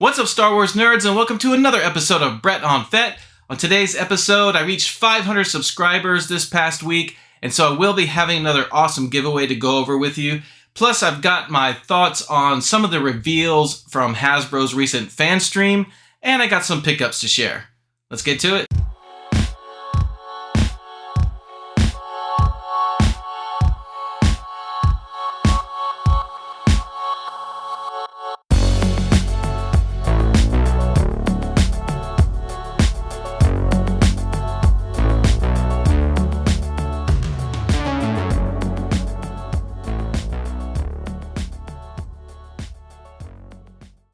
What's up, Star Wars nerds, and welcome to another episode of brettonfett. On today's episode, I reached 500 subscribers this past week, and so I will be having another awesome giveaway to go over with you. Plus, I've got my thoughts on some of the reveals from Hasbro's recent FANSTREAM, and I got some pickups to share. Let's get to it.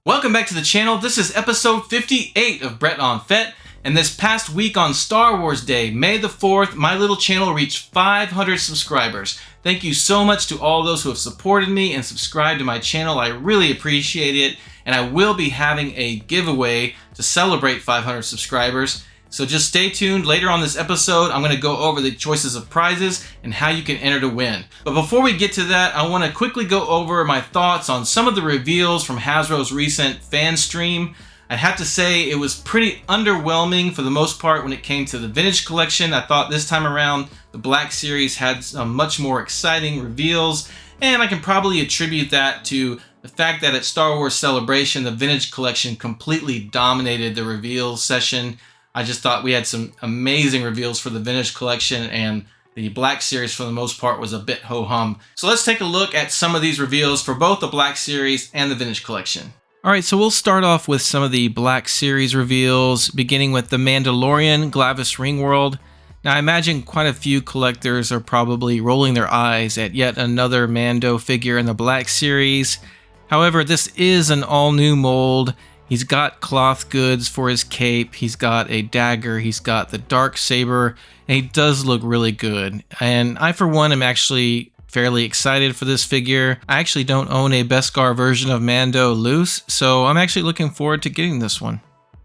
Welcome back to the channel. This is episode 58 of brettonfett, and this past week on Star Wars Day, May the 4th, my little channel reached 500 subscribers. Thank you so much to all those who have supported me and subscribed to my channel. I really appreciate it, and I will be having a giveaway to celebrate 500 subscribers. So just stay tuned. Later on this episode, I'm going to go over the choices of prizes and how you can enter to win. But before we get to that, I want to quickly go over my thoughts on some of the reveals from Hasbro's recent FANSTREAM. I'd have to say it was pretty underwhelming for the most part when it came to the vintage collection. I thought this time around the Black Series had some much more exciting reveals, and I can probably attribute that to the fact that at Star Wars Celebration, the vintage collection completely dominated the reveals session. I just thought we had some amazing reveals for the vintage collection, and the Black Series for the most part was a bit ho-hum. So let's take a look at some of these reveals for both the Black Series and the vintage collection. Alright, so we'll start off with some of the Black Series reveals, beginning with the Mandalorian Glavis Ringworld. Now I imagine quite a few collectors are probably rolling their eyes at yet another Mando figure in the Black Series. However, this is an all-new mold. He's got cloth goods for his cape, he's got a dagger, he's got the dark saber, and he does look really good. And I, for one, am actually fairly excited for this figure. I actually don't own a Beskar version of Mando loose, so I'm actually looking forward to getting this one.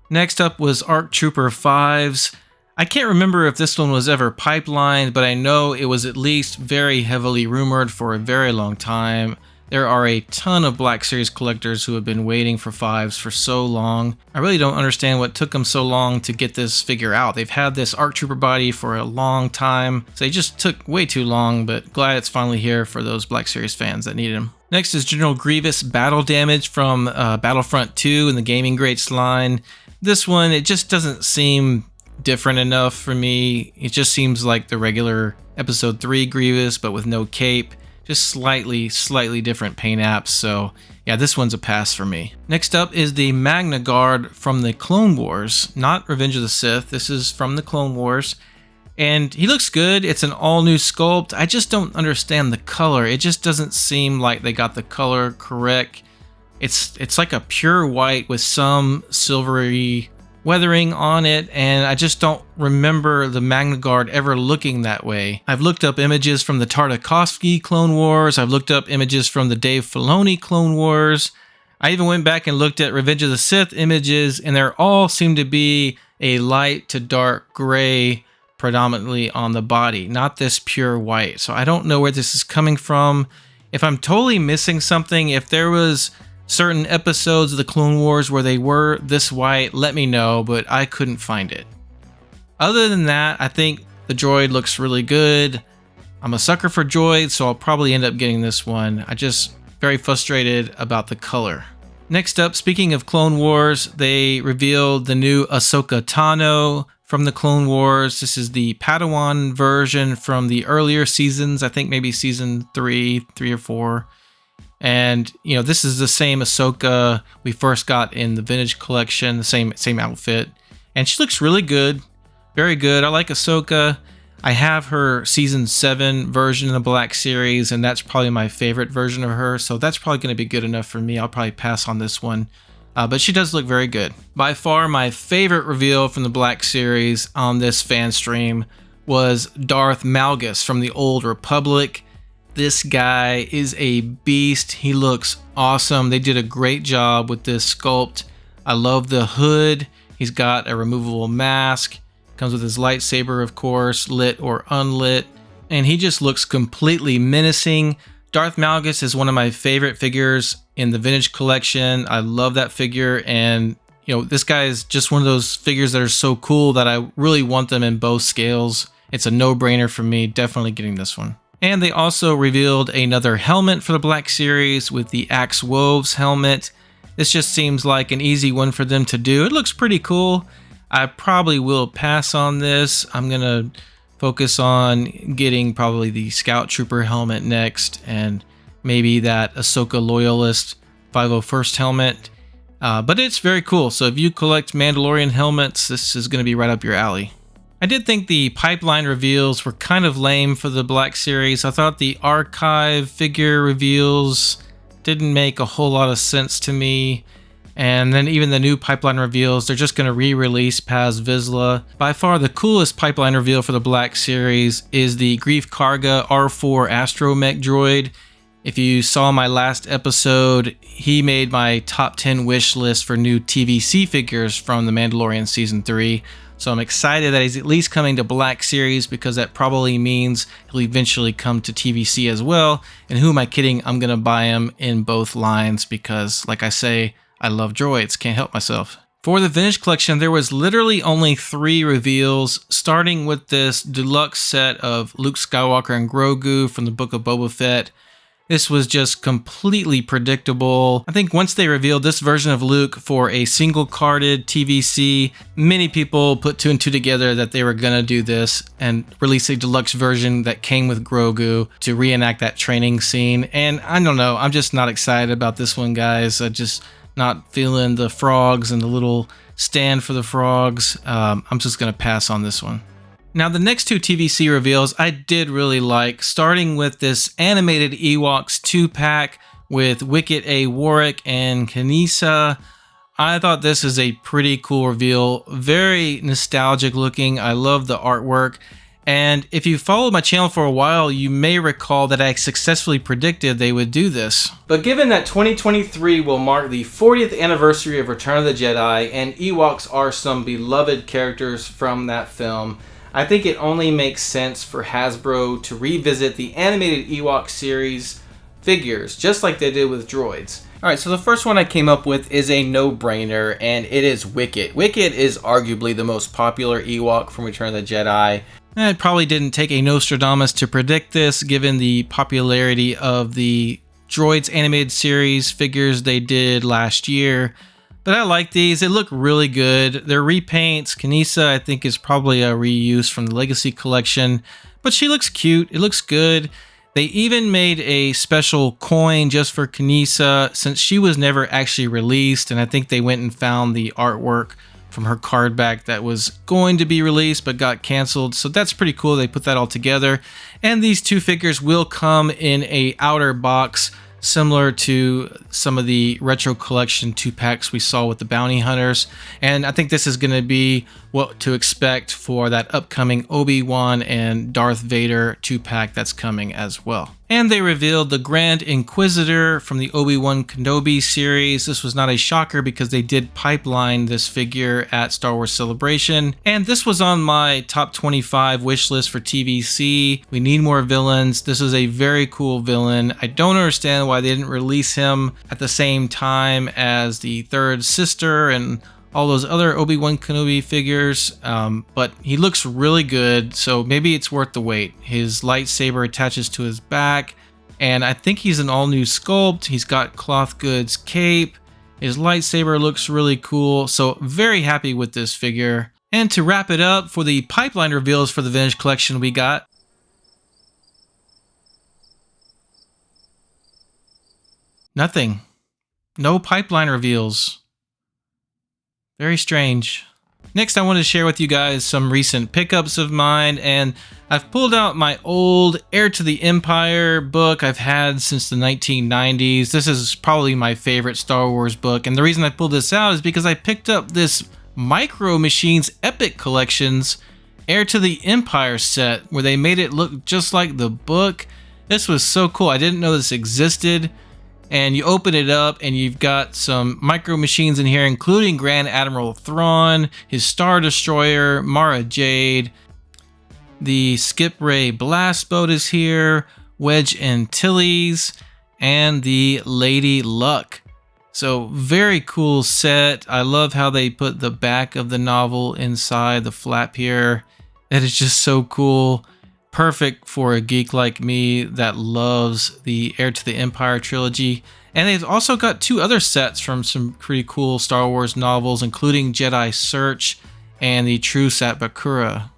Next up was ARC Trooper 5s. I can't remember if this one was ever pipelined, but I know it was at least very heavily rumored for a very long time. There are a ton of Black Series collectors who have been waiting for 5s for so long. I really don't understand what took them so long to get this figure out. They've had this ARC Trooper body for a long time, so they just took way too long, but glad it's finally here for those Black Series fans that need him. Next is General Grievous Battle Damage from Battlefront 2 in the Gaming Greats line. This one, it just doesn't seem different enough for me. It just seems like the regular Episode 3 Grievous, but with no cape. Just slightly different paint apps, so yeah, this one's a pass for me. Next up is the magnaguard from the Clone Wars, not Revenge of the Sith. This is from the Clone Wars, and he looks good. It's an all-new sculpt. I just don't understand the color. It just doesn't seem like they got the color correct. It's like a pure white with some silvery weathering on it, and I just don't remember the magnaguard ever looking that way. I've looked up images from the Tartakovsky Clone Wars, I've looked up images from the Dave Filoni Clone Wars, I even went back and looked at Revenge of the Sith images, and they all seem to be a light to dark gray predominantly on the body, not this pure white. So I don't know where this is coming from. If I'm totally missing something, if there was certain episodes of the Clone Wars where they were this white, let me know, but I couldn't find it. Other than that, I think the droid looks really good. I'm a sucker for droids, so I'll probably end up getting this one. I'm just very frustrated about the color. Next up, speaking of Clone Wars, they revealed the new Ahsokatano from the Clone Wars. This is the Padawan version from the earlier seasons, I think maybe season 3 or 4. And, you know, this is the same Ahsoka we first got in the vintage collection, the same outfit. And she looks really good. Very good. I like Ahsoka. I have her season 7 version in the Black Series, and that's probably my favorite version of her. So that's probably going to be good enough for me. I'll probably pass on this one. But she does look very good. By far, my favorite reveal from the Black Series on this FANSTREAM was darthmalgus from the Old Republic. This guy is a beast. He looks awesome. They did a great job with this sculpt. I love the hood. He's got a removable mask. Comes with his lightsaber, of course, lit or unlit. And he just looks completely menacing. Darthmalgus is one of my favorite figures in the vintage collection. I love that figure, and you know, this guy is just one of those figures that are so cool that I really want them in both scales. It's a no-brainer for me, definitely getting this one. And they also revealed another helmet for the Black Series with the Axe Wolves helmet. This just seems like an easy one for them to do. It looks pretty cool. I probably will pass on this. I'm gonna focus on getting probably the Scout Trooper helmet next, and maybe that Ahsoka Loyalist 501st helmet. But it's very cool. So if you collect Mandalorian helmets, this is gonna be right up your alley. I did think the pipeline reveals were kind of lame for the Black Series. I thought the archive figure reveals didn't make a whole lot of sense to me. And then even the new pipeline reveals, they're just going to re-release Paz Vizsla. By far the coolest pipeline reveal for the Black Series is the Grief Karga R4 astromech droid. If you saw my last episode, he made my top 10 wish list for new TVC figures from The Mandalorian Season 3. So I'm excited that he's at least coming to Black Series, because that probably means he'll eventually come to TVC as well. And who am I kidding? I'm going to buy him in both lines because, like I say, I love droids. Can't help myself. For the vintage collection, there was literally only 3 reveals, starting with this deluxe set of Luke Skywalker and Grogu from the Book of Bobafett. This was just completely predictable. I think once they revealed this version of Luke for a single carded TVC, many people put 2 and 2 together that they were gonna do this and release a deluxe version that came with Grogu to reenact that training scene. And I don't know, I'm just not excited about this one, guys. I just not feeling the frogs and the little stand for the frogs. I'm just gonna pass on this one. Now the next 2 TVC reveals I did really like, starting with this animated Ewoks 2-pack with Wicket A. Warwick and Kanisa. I thought this is a pretty cool reveal, very nostalgic looking. I love the artwork. And if you followed my channel for a while, you may recall that I successfully predicted they would do this. But given that 2023 will mark the 40th anniversary of Return of the Jedi, and Ewoks are some beloved characters from that film, I think it only makes sense for Hasbro to revisit the animated Ewok series figures, just like they did with droids. Alright, so the first one I came up with is a no-brainer, and it is Wicket. Wicket is arguably the most popular Ewok from Return of the Jedi. It probably didn't take a Nostradamus to predict this, given the popularity of the Droids animated series figures they did last year. But I like these. They look really good. They're repaints. Kanisa, I think, is probably a reuse from the Legacy collection. But she looks cute. It looks good. They even made a special coin just for Kanisa, since she was never actually released. And I think they went and found the artwork from her card back that was going to be released but got canceled. So that's pretty cool. They put that all together. And these 2 figures will come in a outer box, similar to some of the retro collection 2-packs we saw with the bounty hunters. And I think this is going to be what to expect for that upcoming Obi-Wan and Darth Vader 2-pack that's coming as well. And they revealed the Grand Inquisitor from the Obi-Wan Kenobi series. This was not a shocker because they did pipeline this figure at Star Wars Celebration. And this was on my top 25 wish list for TVC. We need more villains. This is a very cool villain. I don't understand why they didn't release him at the same time as the Third Sister and all those other Obi-Wan Kenobi figures, but he looks really good, so maybe it's worth the wait. His lightsaber attaches to his back, and I think he's an all-new sculpt. He's got cloth goods cape. His lightsaber looks really cool, so very happy with this figure. And to wrap it up, for the pipeline reveals for the vintage collection, we got nothing. No pipeline reveals. Very strange. Next, I want to share with you guys some recent pickups of mine, and I've pulled out my old Heir to the Empire book I've had since the 1990s. This is probably my favorite Star Wars book, and the reason I pulled this out is because I picked up this Micromachines Epic Collections Heir to the Empire set, where they made it look just like the book. This was so cool. I didn't know this existed. And you open it up and you've got some micro machines in here, including Grand Admiral Thrawn, his Star Destroyer, Mara Jade. The Skip Ray blast boat is here, Wedge Antilles, and the Lady Luck. So very cool set. I love how they put the back of the novel inside the flap here. That is just so cool. Perfect for a geek like me that loves the Heir to the Empire trilogy. And they've also got 2 other sets from some pretty cool Star Wars novels, including Jedi Search and the Truce at Bakura.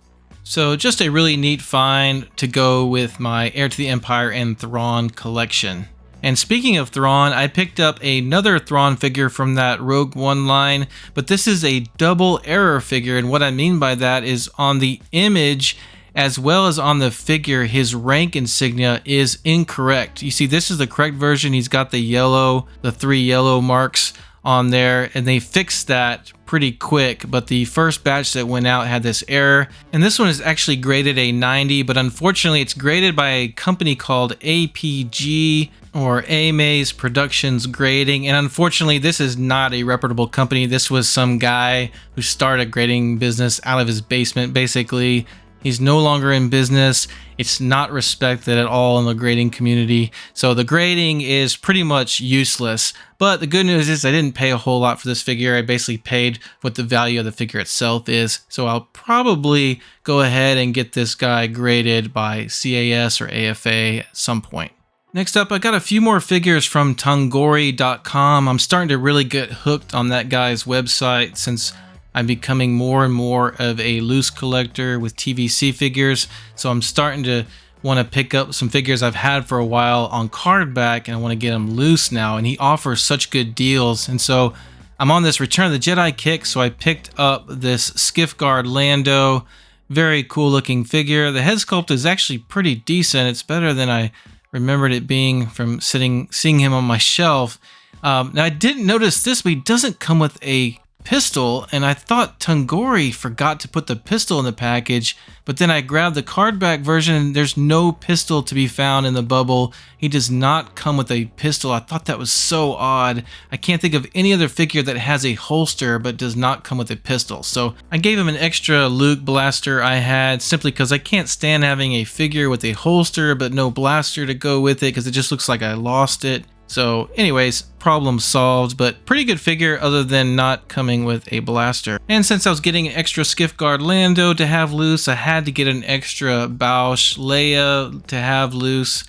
So just a really neat find to go with my Heir to the Empire and Thrawn collection. And speaking of Thrawn, I picked up another Thrawn figure from that rogueone line, but this is a double error figure, and what I mean by that is on the image as well as on the figure, his rank insignia is incorrect. You see, this is the correct version. He's got the 3 yellow marks on there, and they fixed that pretty quick, but the first batch that went out had this error, and this one is actually graded a 90, but unfortunately it's graded by a company called APG or A-Maze Productions Grading, and unfortunately this is not a reputable company. This was some guy who started a grading business out of his basement, basically. He's no longer in business. It's not respected at all in the grading community. So the grading is pretty much useless. But the good news is I didn't pay a whole lot for this figure. I basically paid what the value of the figure itself is. So I'll probably go ahead and get this guy graded by CAS or AFA at some point. Next up, I got a few more figures from tunghori.com. I'm starting to really get hooked on that guy's website since I'm becoming more and more of a loose collector with TVC figures, so I'm starting to want to pick up some figures I've had for a while on card back, and I want to get them loose now, and he offers such good deals. And so I'm on this Return of the Jedi kick, so I picked up this Skiff Guard Lando. Very cool looking figure. The head sculpt is actually pretty decent. It's better than I remembered it being from seeing him on my shelf. Now I didn't notice this, but he doesn't come with a pistol, and I thought Tunghori forgot to put the pistol in the package, but then I grabbed the card back version and there's no pistol to be found in the bubble. He does not come with a pistol. I thought that was so odd. I can't think of any other figure that has a holster but does not come with a pistol. So I gave him an extra Luke blaster I had simply because I can't stand having a figure with a holster but no blaster to go with it because it just looks like I lost it. So anyways, problem solved, but pretty good figure other than not coming with a blaster. And since I was getting an extra Skiff Guard Lando to have loose, I had to get an extra Bausch Leia to have loose.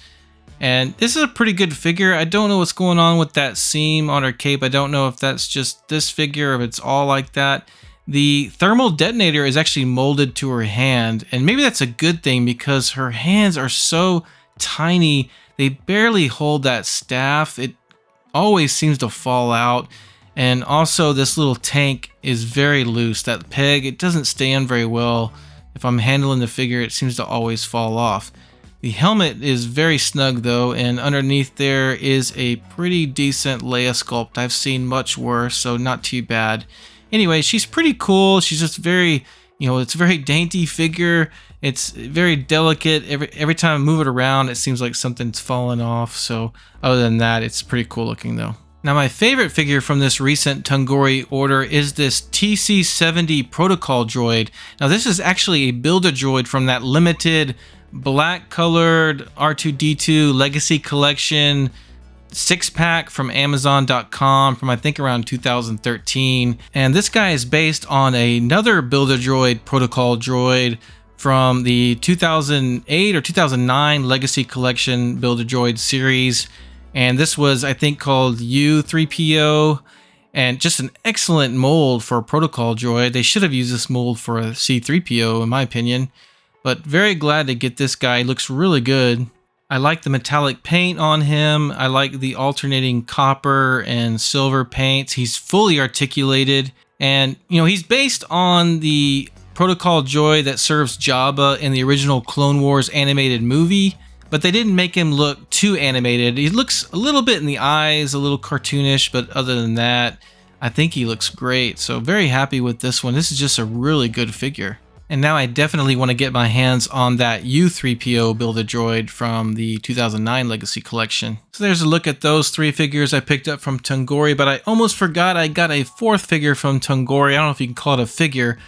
And this is a pretty good figure. I don't know what's going on with that seam on her cape. I don't know if that's just this figure or if it's all like that. The thermal detonator is actually molded to her hand, and maybe that's a good thing because her hands are so tiny. They barely hold that staff. It always seems to fall out. And also this little tank is very loose. That peg, it doesn't stand very well. If I'm handling the figure, it seems to always fall off. The helmet is very snug though, and underneath there is a pretty decent Leia sculpt. I've seen much worse, so not too bad. Anyway, she's pretty cool. She's just very, it's a very dainty figure. It's very delicate. Every time I move it around, it seems like something's falling off. So other than that, it's pretty cool looking though. Now my favorite figure from this recent Tunghori order is this TC-70 protocol droid. Now this is actually a Build-A-Droid from that limited black colored R2-D2 Legacy Collection 6-pack from Amazon.com from I think around 2013. And this guy is based on another Build-A-Droid protocol droid from the 2008 or 2009 Legacy Collection Build-A-Droid series. And this was, I think, called U3PO, and just an excellent mold for a protocol droid. They should have used this mold for a C3PO, in my opinion. But very glad to get this guy. He looks really good. I like the metallic paint on him. I like the alternating copper and silver paints. He's fully articulated. And, he's based on the protocol droid that serves Jabba in the original Clone Wars animated movie, but they didn't make him look too animated. He looks a little bit in the eyes, a little cartoonish, but other than that, I think he looks great. So very happy with this one. This is just a really good figure. And now I definitely want to get my hands on that U3PO Build-A-Droid from the 2009 Legacy Collection. So there's a look at those 3 figures I picked up from Tunghori, but I almost forgot I got a 4th figure from Tunghori. I don't know if you can call it a figure,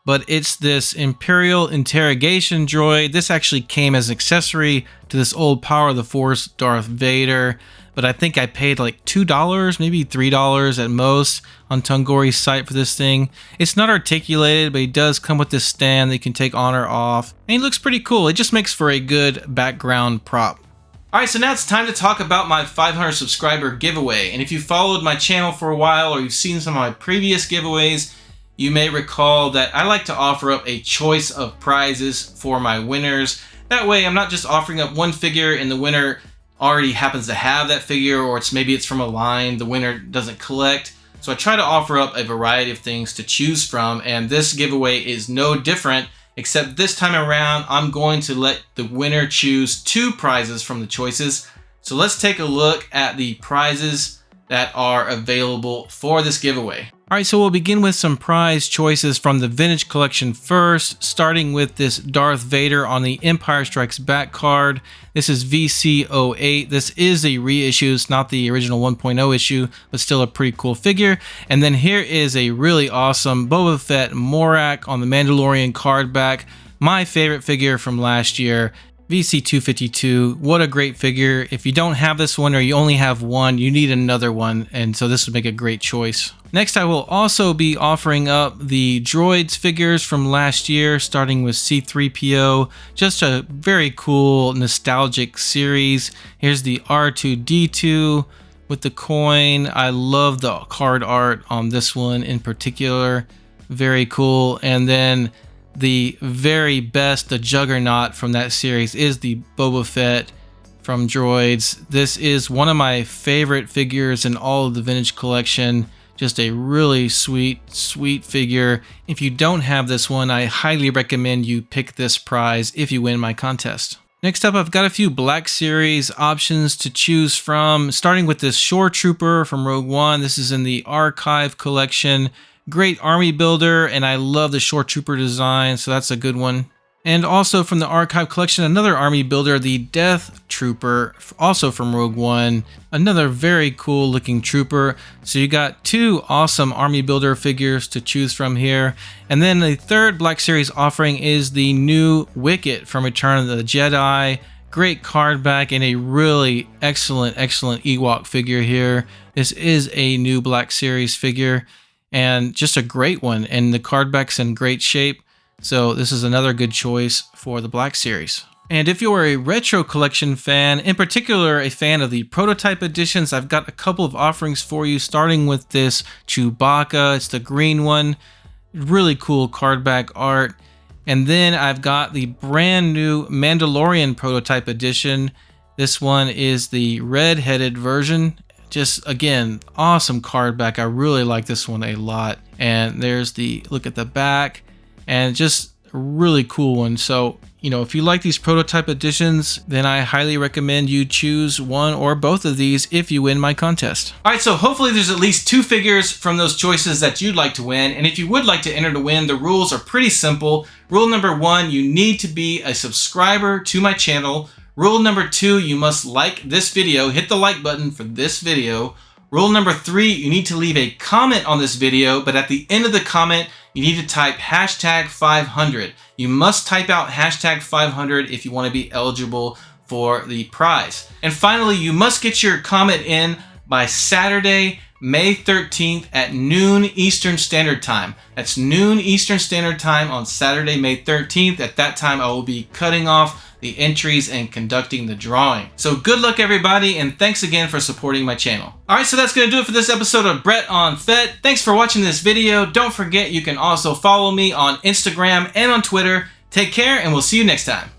but it's this Imperial Interrogation Droid. This actually came as an accessory to this old Power of the Force Darth Vader, but I think I paid like $2, maybe $3 at most on Tunghori's site for this thing. It's not articulated, but he does come with this stand that you can take on or off. And he looks pretty cool. It just makes for a good background prop. Alright, so now it's time to talk about my 500 subscriber giveaway. And if you followed my channel for a while or you've seen some of my previous giveaways, you may recall that I like to offer up a choice of prizes for my winners. That way I'm not just offering up one figure and the winner already happens to have that figure, or maybe it's from a line the winner doesn't collect. So I try to offer up a variety of things to choose from, and this giveaway is no different, except this time around I'm going to let the winner choose 2 prizes from the choices. So let's take a look at the prizes that are available for this giveaway. Alright, so we'll begin with some prize choices from the Vintage Collection first, starting with this Darth Vader on the Empire Strikes Back card. This is VC08. This is a reissue, it's not the original 1.0 issue, but still a pretty cool figure. And then here is a really awesome Bobafett Morak on the Mandalorian card back. My favorite figure from last year. VC252, what a great figure. If you don't have this one or you only have one, you need another one, and so this would make a great choice. Next, I will also be offering up the droids figures from last year, starting with C3PO. Just a very cool, nostalgic series. Here's the R2-D2 with the coin. I love the card art on this one in particular. Very cool. And then the very best, the juggernaut from that series is the Boba Fett from Droids. This is one of my favorite figures in all of the Vintage Collection. Just a really sweet figure. If you don't have this one, I highly recommend you pick this prize if you win my contest. Next up, I've got a few Black Series options to choose from, starting with this Shore Trooper from Rogueone. This is in the Archive Collection. Great army builder, and I love the Shore Trooper design, so that's a good one. And also from the Archive Collection, another army builder, the Death Trooper, also from Rogueone. Another very cool looking trooper. So you got 2 awesome army builder figures to choose from here. And then the third Black Series offering is the new Wicket from Return of the Jedi. Great card back and a really excellent Ewok figure here. This is a new Black Series figure, and just a great one, and the card back's in great shape, so this is another good choice for the Black Series. And if you're a retro collection fan, in particular a fan of the prototype editions, I've got a couple of offerings for you, starting with this Chewbacca. It's the green one, really cool card back art. And then I've got the brand new Mandalorian prototype edition. This one is the red-headed version. Just, again, awesome card back. I really like this one a lot. And there's the look at the back, and just a really cool one. So, you know, if you like these prototype editions, then I highly recommend you choose one or both of these if you win my contest. All right, so hopefully there's at least 2 figures from those choices that you'd like to win. And if you would like to enter to win, the rules are pretty simple. Rule number 1, you need to be a subscriber to my channel. Rule number 2, you must like this video. Hit the like button for this video. Rule number 3, you need to leave a comment on this video, but at the end of the comment, you need to type #500. You must type out #500 if you want to be eligible for the prize. And finally, you must get your comment in by Saturday, May 13th at noon Eastern Standard Time. That's noon Eastern Standard Time on Saturday, May 13th. At that time, I will be cutting off the entries and conducting the drawing. So good luck everybody, and thanks again for supporting my channel. Alright, so that's going to do it for this episode of Brett on Fett. Thanks for watching this video. Don't forget you can also follow me on Instagram and on Twitter. Take care, and we'll see you next time.